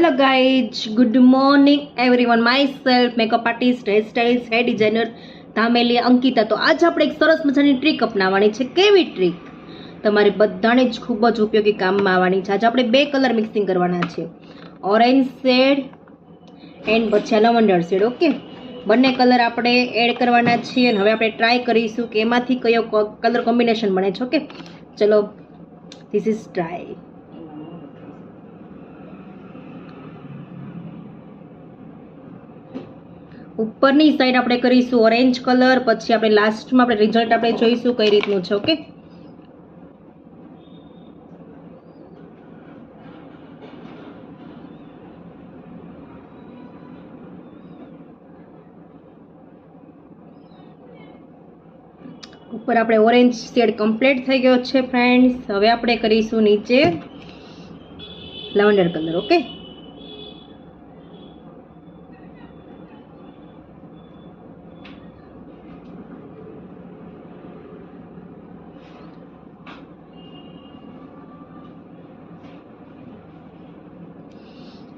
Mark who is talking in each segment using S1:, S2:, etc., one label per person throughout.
S1: Hello guys, good morning everyone. Myself makeup artist, hairstylist, hair designer Dhameliya Ankita. તો આજ આપણે એક સરસ મજાની ટ્રીક અપનાવવાની છે. કેવી ટ્રીક? તમારી બધાને જ ખૂબ જ ઉપયોગી કામમાં આવવાની છે. આજે આપણે બે કલર મિક્સિંગ કરવાના છે, ઓરેન્જ શેડ એન્ડ પછી લવંડર શેડ. ઓકે, બંને કલર આપણે એડ કરવાના છીએ અને હવે આપણે ટ્રાય કરીશું કે એમાંથી કયો કલર કોમ્બિનેશન બને છે. ઓકે, ચલો, ધીસ ઇઝ ટ્રાય. ઉપરની સાઈડ આપણે કરીશું ઓરેન્જ કલર, પછી આપણે લાસ્ટમાં આપણે રિઝલ્ટ આપણે જોઈશું કઈ રીતનું છે. ઓકે, ઉપર આપણે ઓરેન્જ શેડ કમ્પ્લીટ થઈ ગયો છે ફ્રેન્ડ્સ. હવે આપણે કરીશું નીચે લેવન્ડર કલર. ઓકે,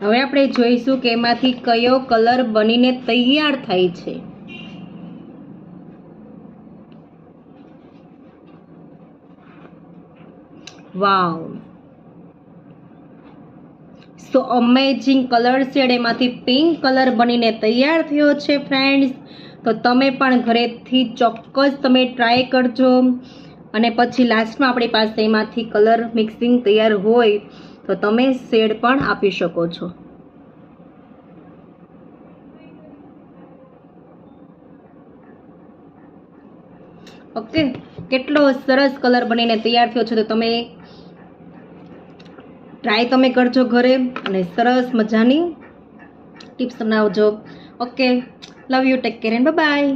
S1: હવે આપણે જોઈશું કે એમાંથી કયો કલર બનીને તૈયાર થાય છે. વાવ, સો અમેઝિંગ કલર શેડ એમાંથી પિંક કલર બનીને તૈયાર થયો છે ફ્રેન્ડ્સ. તો તમે પણ ઘરેથી ચોક્કસ તમે ટ્રાય કરજો અને પછી લાસ્ટમાં આપણી પાસે એમાંથી કલર મિક્સિંગ તૈયાર હોય તો તમે શેડ પણ આપી શકો છો. ઓકે, કેટલો સરસ કલર બનીને તૈયાર થયો છે. તો તમે ટ્રાય તમે કરજો ઘરે અને સરસ મજાની ટિપ્સ બનાવજો. Okay, love you, take care and bye bye.